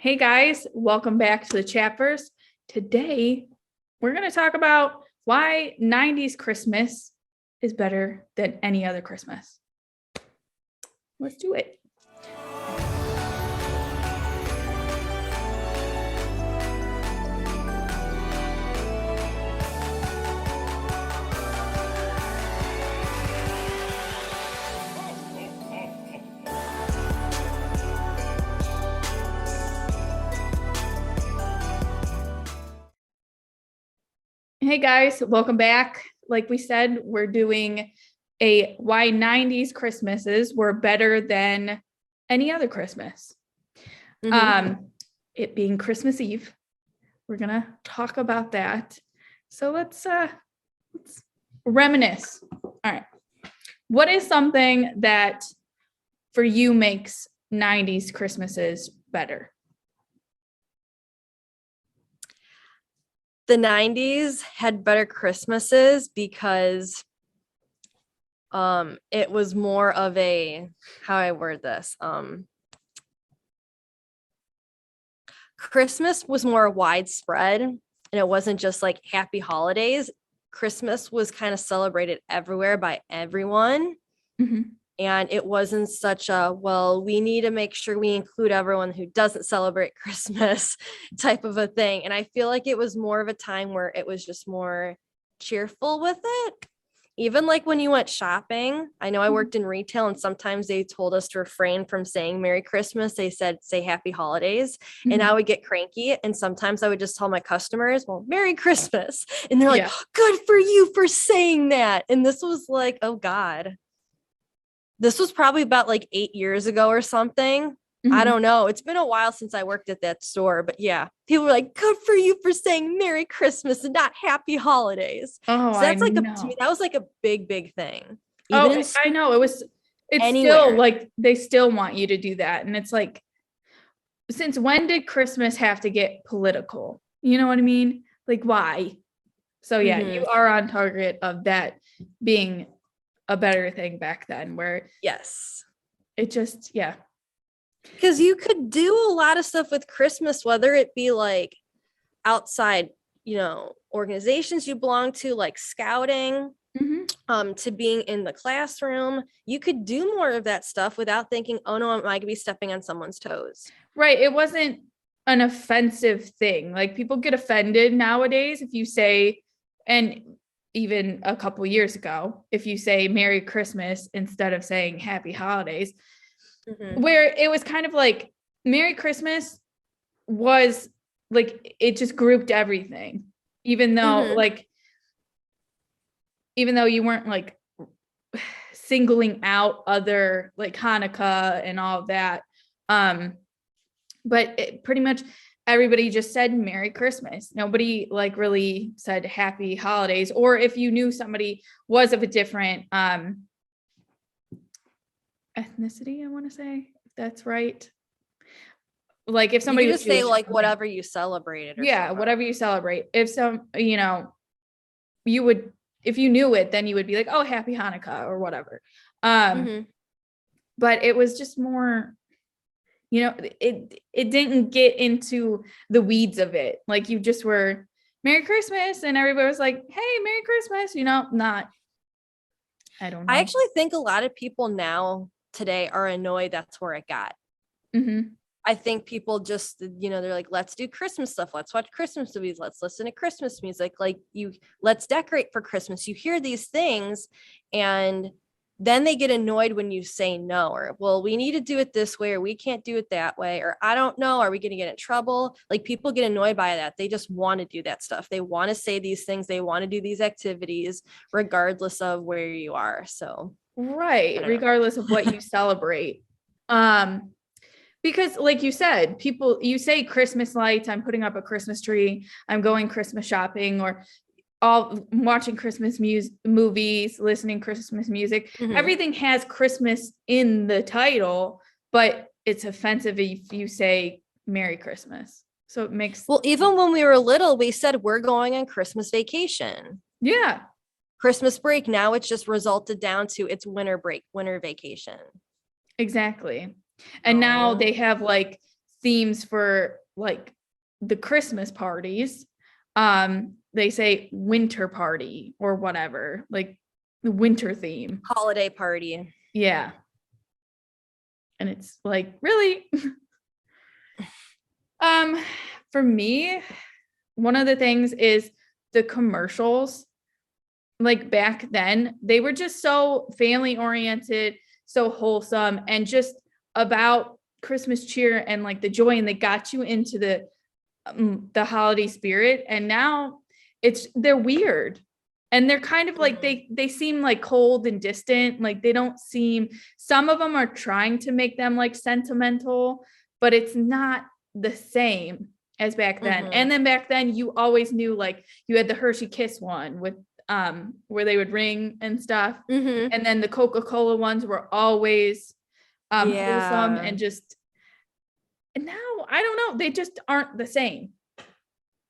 Hey guys, welcome back to the Chappers. Today, we're going to talk about why 90's Christmas is better than any other Christmas. Let's do it. Hey guys, welcome back. Like we said, we're doing a why 90's Christmases were better than any other Christmas. It being Christmas Eve. We're going to talk about that. So let's reminisce. All right. What is something that for you makes 90's Christmases better? The 90's had better Christmases because it was more of a, how I word this, Christmas was more widespread, and it wasn't just like happy holidays. Christmas was kind of celebrated everywhere by everyone. Mm-hmm. And it wasn't such a, well, we need to make sure we include everyone who doesn't celebrate Christmas type of a thing. And I feel like it was more of a time where it was just more cheerful with it. Even like when you went shopping, I know I worked in retail and sometimes they told us to refrain from saying Merry Christmas. They said, say Happy Holidays. Mm-hmm. And I would get cranky. And sometimes I would just tell my customers, well, Merry Christmas. And they're like, good for you for saying that. And this was like, oh God. This was probably about like 8 years ago or something. Mm-hmm. I don't know. It's been a while since I worked at that store, but yeah, people were like, good for you for saying Merry Christmas and not Happy Holidays. Oh, so that's I like know. to me, that was like a big thing. Even I know it's anywhere. Still like they still want you to do that. And it's like, since when did Christmas have to get political? You know what I mean? Like, why? So yeah, you are on target of that being a better thing back then, where yes, it just, yeah. Because you could do a lot of stuff with Christmas, whether it be like outside, organizations you belong to, like scouting, to being in the classroom. You could do more of that stuff without thinking, oh no, am I gonna be stepping on someone's toes? Right. It wasn't an offensive thing. Like, people get offended nowadays if you say, and even a couple years ago, if you say Merry Christmas instead of saying Happy Holidays, where it was kind of like Merry Christmas was like, it just grouped everything, even though you weren't like singling out other, like Hanukkah and all of that. But it pretty much everybody just said Merry Christmas. Nobody like really said Happy Holidays. Or if you knew somebody was of a different ethnicity, I want to say, if that's right. Like if somebody you just say like whatever you celebrated. Or whatever you celebrate. If you would, if you knew it, then you would be like, oh, Happy Hanukkah or whatever. But it was just more, it didn't get into the weeds of it. Like, you just were Merry Christmas and everybody was like, hey, Merry Christmas, not, I don't know. I actually think a lot of people now today are annoyed that's where it got. I think people just, they're like, let's do Christmas stuff. Let's watch Christmas movies. Let's listen to Christmas music. Like, let's decorate for Christmas. You hear these things and then they get annoyed when you say no, or, well, we need to do it this way, or we can't do it that way, or I don't know, are we going to get in trouble? Like, people get annoyed by that. They just want to do that stuff. They want to say these things. They want to do these activities regardless of where you are. So, right. Regardless of what you celebrate. Because like you said, you say Christmas lights, I'm putting up a Christmas tree, I'm going Christmas shopping, or watching Christmas movies, listening Christmas music. Everything has Christmas in the title, but it's offensive if you say Merry Christmas. So it makes, well, even when we were little, we said we're going on Christmas vacation. Yeah. Christmas break. Now it's just resulted down to it's winter break, winter vacation. Exactly. And now they have like themes for like the Christmas parties. They say winter party or whatever, like the winter theme. Holiday party. Yeah. And it's like, really? For me, one of the things is the commercials. Like back then, they were just so family oriented, so wholesome, and just about Christmas cheer and like the joy, and they got you into the holiday spirit. And now they're weird, and they're kind of like they seem like cold and distant. Like they don't seem, some of them are trying to make them like sentimental, but it's not the same as back then. And then back then you always knew, like you had the Hershey Kiss one with where they would ring and stuff. And then the Coca-Cola ones were always wholesome, and just, and now I don't know, they just aren't the same.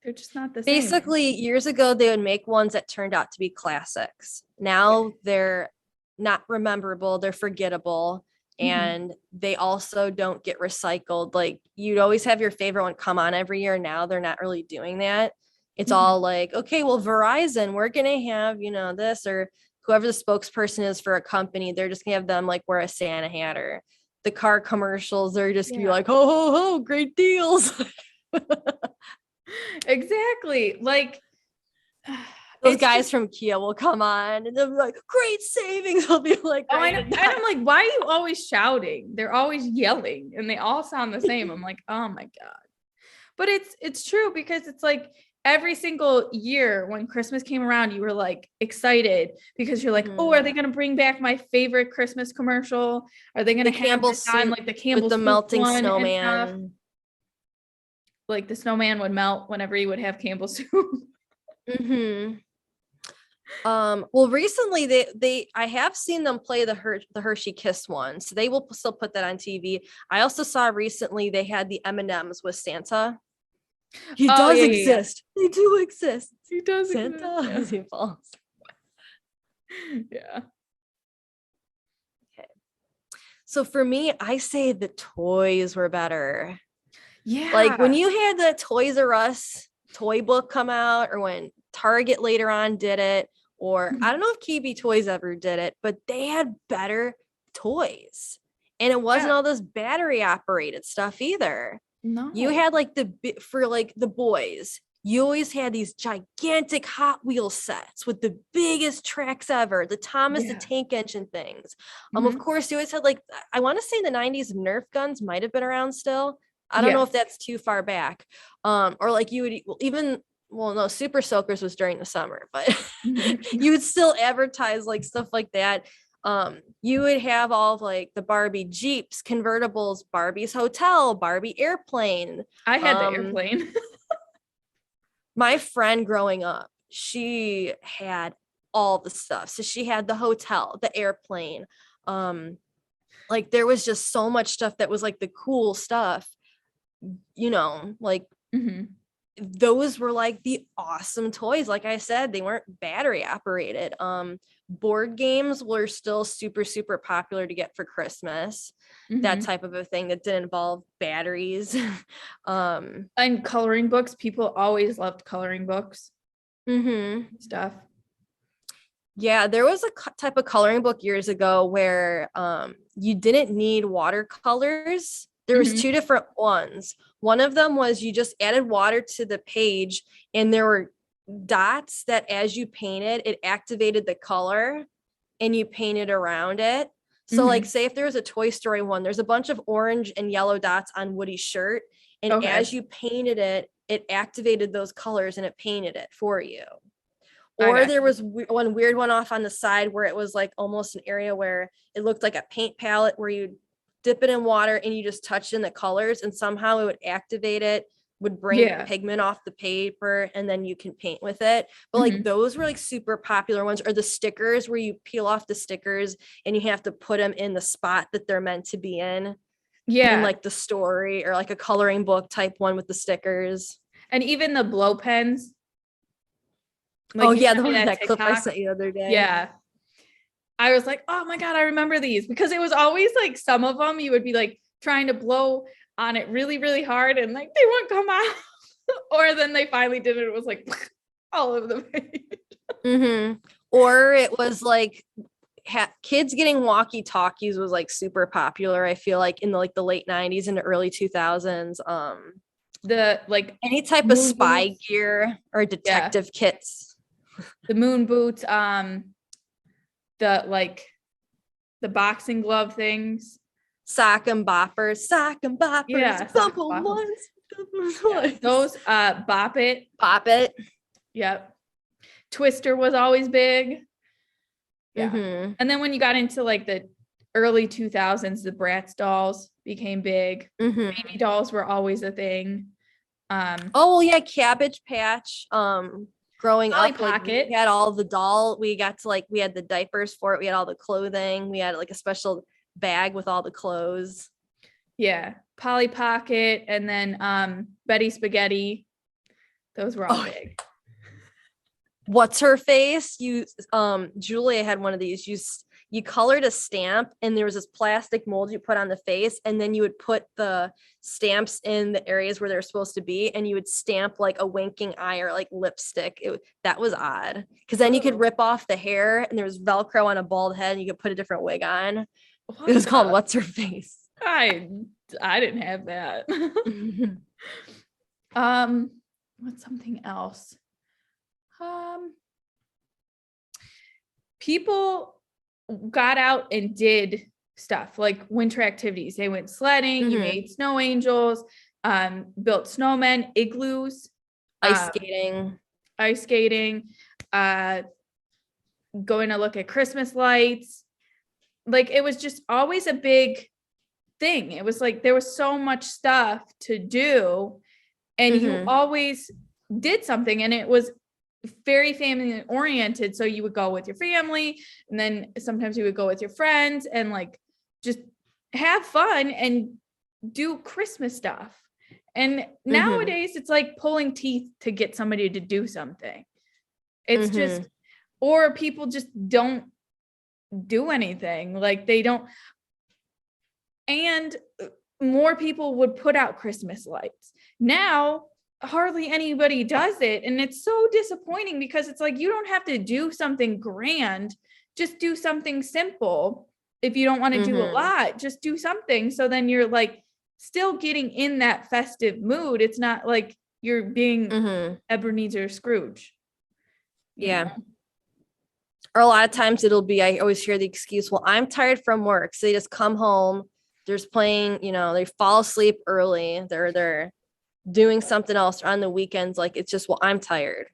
They're just not the same. Basically, years ago they would make ones that turned out to be classics. Now they're not rememberable, they're forgettable, and they also don't get recycled. Like you'd always have your favorite one come on every year. Now they're not really doing that. It's all like, okay, well, Verizon, we're going to have, you know, this, or whoever the spokesperson is for a company, they're just going to have them like wear a Santa hat, or the car commercials, they're just going to be like, ho, ho, ho, great deals. Exactly. Like those guys from Kia will come on and they'll be like, great savings. I'll be like, oh, I know. And I'm like, why are you always shouting? They're always yelling and they all sound the same. I'm like, oh my God. But it's true, because it's like, every single year when Christmas came around, you were like excited because you're like, oh, are they going to bring back my favorite Christmas commercial? Are they going to have this on, like the Campbell's with the melting snowman? Like the snowman would melt whenever you would have Campbell's soup. Well, recently I have seen them play the Hershey Kiss one, so they will still put that on TV. I also saw recently they had the M&Ms with Santa. He does exist. Yeah. They do exist. He does Santa exist. As he falls. Yeah. Okay. So for me, I say the toys were better. Yeah. Like when you had the Toys R Us toy book come out, or when Target later on did it, or I don't know if KB Toys ever did it, but they had better toys. And it wasn't all this battery operated stuff either. No. You had like for like the boys, you always had these gigantic Hot Wheels sets with the biggest tracks ever, the Thomas the Tank Engine things. Of course, you always had like, I want to say the 90s Nerf guns might have been around still. I don't know if that's too far back. Or like you would even, well, no, Super Soakers was during the summer, but you would still advertise like stuff like that. You would have all of like the Barbie Jeeps, convertibles, Barbie's hotel, Barbie airplane. I had the airplane. My friend growing up, she had all the stuff. So she had the hotel, the airplane. Like there was just so much stuff that was like the cool stuff, you know, like those were like the awesome toys. Like I said, they weren't battery operated. Board games were still super, super popular to get for Christmas. That type of a thing that didn't involve batteries. And coloring books. People always loved coloring books. Stuff. Yeah, there was a type of coloring book years ago where you didn't need watercolors. There was two different ones. One of them was you just added water to the page, and there were dots that as you painted, it activated the color and you painted around it. So like say if there was a Toy Story one, there's a bunch of orange and yellow dots on Woody's shirt. And as you painted it, it activated those colors and it painted it for you. Or there was one weird one off on the side where it was like almost an area where it looked like a paint palette where you dip it in water and you just touched in the colors and somehow it would activate it, would bring pigment off the paper, and then you can paint with it. But like those were like super popular ones. Or the stickers where you peel off the stickers and you have to put them in the spot that they're meant to be in. In like the story, or like a coloring book type one with the stickers. And even the blow pens. Like the one that clip I sent you the other day. Yeah. I was like, oh my God, I remember these, because it was always like some of them you would be like trying to blow on it really, really hard and like they wouldn't come out. Or then they finally did it. It was like all over the page. Or it was like kids getting walkie talkies was like super popular. I feel like in the late 90s and early 2000s. The like any type of spy gear or detective kits. The moon boots, the boxing glove things. Sock and boppers. Yeah, those bop it. Yep. Twister was always big. Yeah. And then when you got into like the early 2000s, the Bratz dolls became big. Baby dolls were always a thing. Oh yeah, Cabbage Patch. Growing Polly up, like, we had all the doll. We got to we had the diapers for it. We had all the clothing. We had like a special bag with all the clothes. Yeah, Polly Pocket, and then Betty Spaghetti. Those were all big. What's her face? Julia had one of these. You colored a stamp and there was this plastic mold you put on the face, and then you would put the stamps in the areas where they're supposed to be, and you would stamp like a winking eye or like lipstick. That was odd because then you could rip off the hair and there was Velcro on a bald head and you could put a different wig on. It was called What's Her Face. I didn't have that. What's something else? People got out and did stuff like winter activities. They went sledding, you made snow angels, built snowmen, igloos, ice skating, going to look at Christmas lights. Like it was just always a big thing. It was like there was so much stuff to do, and you always did something, and it was very family oriented. So you would go with your family, and then sometimes you would go with your friends and like just have fun and do Christmas stuff. And nowadays it's like pulling teeth to get somebody to do something. It's just, or people just don't do anything. Like they don't. And more people would put out Christmas lights. Now hardly anybody does it, and it's so disappointing because it's like you don't have to do something grand, just do something simple. If you don't want to do a lot, just do something, so then you're like still getting in that festive mood. It's not like you're being Ebenezer Scrooge. Yeah. Or a lot of times it'll be, I always hear the excuse, well, I'm tired from work, so they just come home, there's playing, they fall asleep early, they're doing something else on the weekends. Like it's just, well, I'm tired.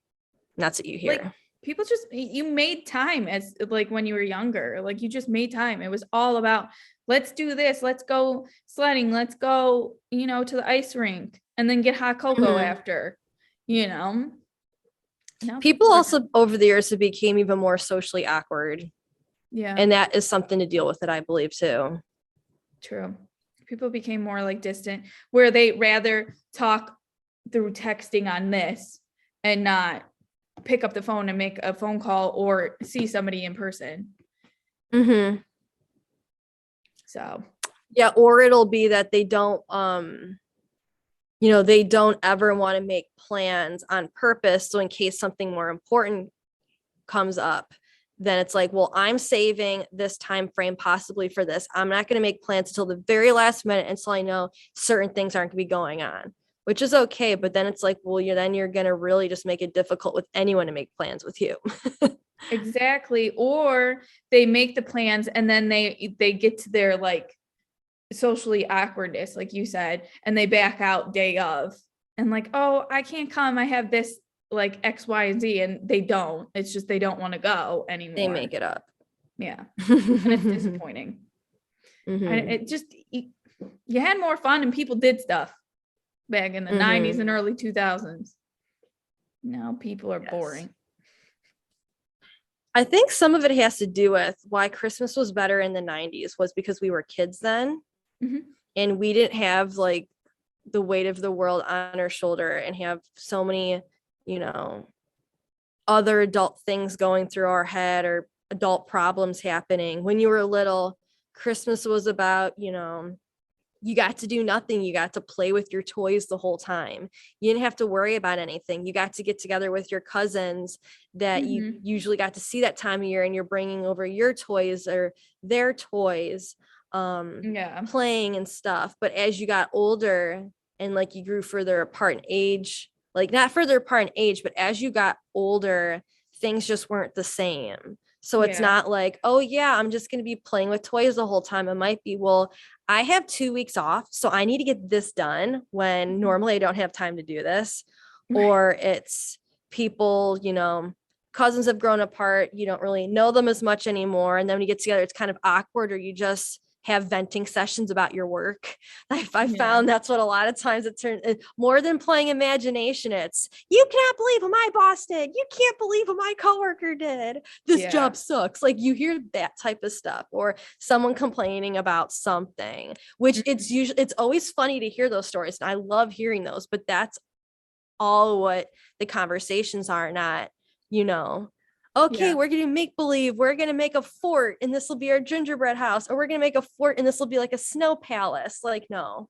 And that's what you hear. Like people you made time as like when you were younger, like you just made time. It was all about, let's do this. Let's go sledding. Let's go, to the ice rink and then get hot cocoa after, Now people also over the years have became even more socially awkward. Yeah. And that is something to deal with it, I believe too. True. People became more like distant, where they rather talk through texting on this and not pick up the phone and make a phone call or see somebody in person. So yeah, or it'll be that they don't they don't ever want to make plans on purpose, so in case something more important comes up, then it's like, well, I'm saving this time frame possibly for this. I'm not going to make plans until the very last minute until I know certain things aren't going to be going on, which is okay. But then it's like, well, you're going to really just make it difficult with anyone to make plans with you. Exactly. Or they make the plans and then they get to their like socially awkwardness, like you said, and they back out day of and like, oh, I can't come. I have this like X, Y, and Z, and they don't. It's just they don't want to go anymore. They make it up. Yeah. And it's disappointing. And it just, you had more fun and people did stuff back in the 90s and early 2000s. Now people are boring. I think some of it has to do with why Christmas was better in the 90s was because we were kids then, and we didn't have like the weight of the world on our shoulder and have so many other adult things going through our head or adult problems happening. When you were little, Christmas was about you got to do nothing. You got to play with your toys the whole time. You didn't have to worry about anything. You got to get together with your cousins that you usually got to see that time of year, and you're bringing over your toys or their toys, playing and stuff. But as you got older and like you grew further apart in age, like not further apart in age, but as you got older, things just weren't the same. So it's not like, oh yeah, I'm just going to be playing with toys the whole time. It might be, well, I have 2 weeks off, so I need to get this done when normally I don't have time to do this. Or it's people, you know, cousins have grown apart. You don't really know them as much anymore. And then when you get together, it's kind of awkward, or you just have venting sessions about your work. I found that's what a lot of times it turns more than playing imagination. It's, you can't believe what my boss did. You can't believe what my coworker did. This job sucks. Like you hear that type of stuff, or someone complaining about something, which it's always funny to hear those stories. And I love hearing those, but that's all what the conversations are, not, you know, okay, we're going to make believe, we're going to make a fort and this will be our gingerbread house, or we're going to make a fort and this will be like a snow palace. Like, no.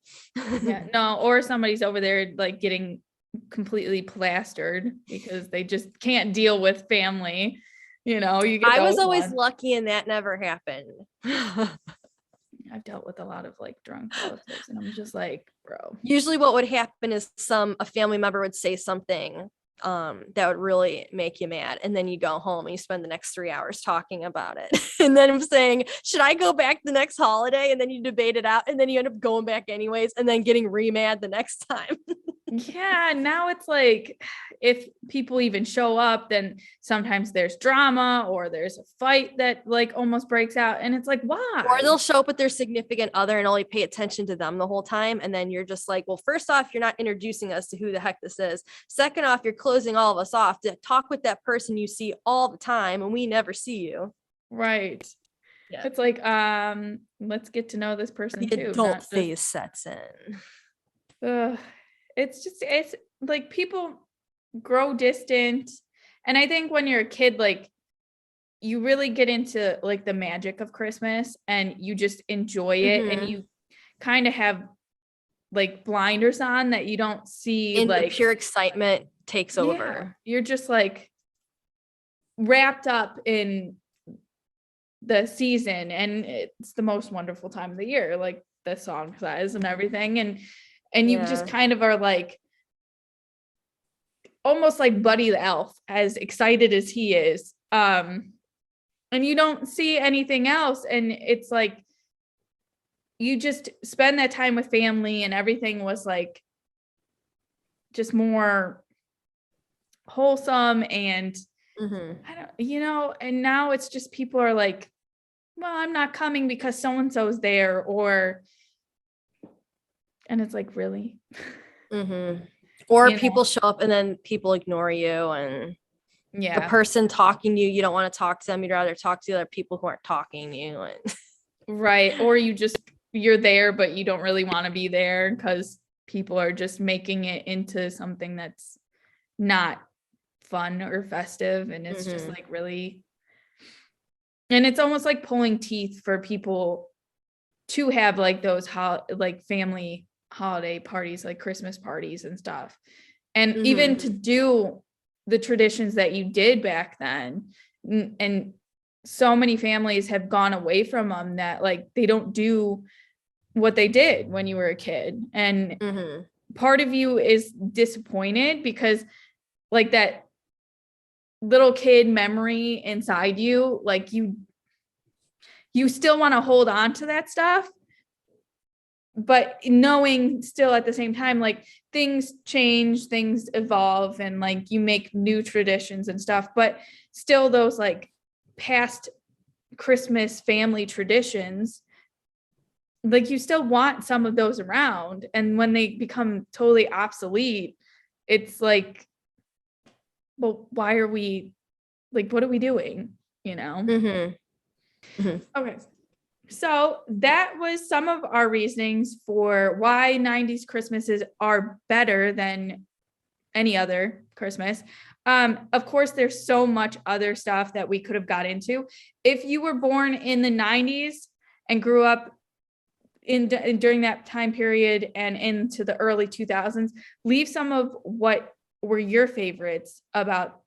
No, or somebody's over there like getting completely plastered because they just can't deal with family. You know, you get I was always lucky and that never happened. I've dealt with a lot of like drunk relatives, and I'm just like, bro. Usually what would happen is a family member would say something that would really make you mad, and then you go home and you spend the next 3 hours talking about it. And then I'm saying, should I go back the next holiday? And then you debate it out, and then you end up going back anyways, and then getting re-mad the next time. Now it's like, if people even show up, then sometimes there's drama, or there's a fight that like almost breaks out, and it's like, why? Or they'll show up with their significant other and only pay attention to them the whole time, and then you're just like, well, first off, you're not introducing us to who the heck this is. Second off, you're closing all of us off to talk with that person you see all the time and we never see you. Right. It's like, let's get to know this person the too. Adult phase sets in. It's like people grow distant. And I think when you're a kid, like you really get into like the magic of Christmas and you just enjoy it, and you kind of have like blinders on that you don't see, and like the pure excitement takes over. You're just like wrapped up in the season, and it's the most wonderful time of the year, like the song says and everything. And you just kind of are like almost like Buddy the Elf, as excited as he is. And you don't see anything else. And it's like, you just spend that time with family, and everything was like just more wholesome. And I don't, you know, and now it's just people are like, well, I'm not coming because so-and-so's there, and it's like, really? Or people show up and then people ignore you, and the person talking to you, you don't want to talk to them. You'd rather talk to the other people who aren't talking to you. Right. Or you're there, but you don't really want to be there because people are just making it into something that's not fun or festive. And it's just like really, and it's almost like pulling teeth for people to have like those like family holiday parties, like Christmas parties and stuff. And even to do the traditions that you did back then. And so many families have gone away from them, that like they don't do what they did when you were a kid. And part of you is disappointed because like that little kid memory inside you, like you still want to hold on to that stuff, but knowing still at the same time, like things change, things evolve, and like you make new traditions and stuff, but still those like past Christmas family traditions, like you still want some of those around. And when they become totally obsolete, it's like, well, why are we like, what are we doing? You know? Okay. So that was some of our reasonings for why 90s Christmases are better than any other Christmas. Of course, there's so much other stuff that we could have got into. If you were born in the 90s and grew up during that time period and into the early 2000s. Leave some of what were your favorites about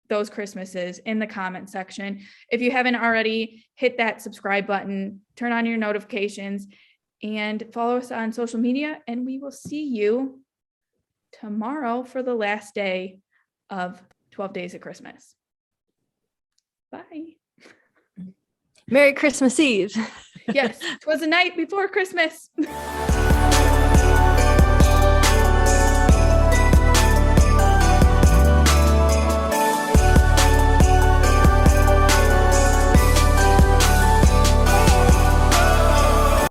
those Christmases in the comment section. If you haven't already, hit that subscribe button, turn on your notifications, and follow us on social media. And we will see you tomorrow for the last day of 12 Days of Christmas. Bye. Merry Christmas Eve. Yes, 'twas the night before Christmas.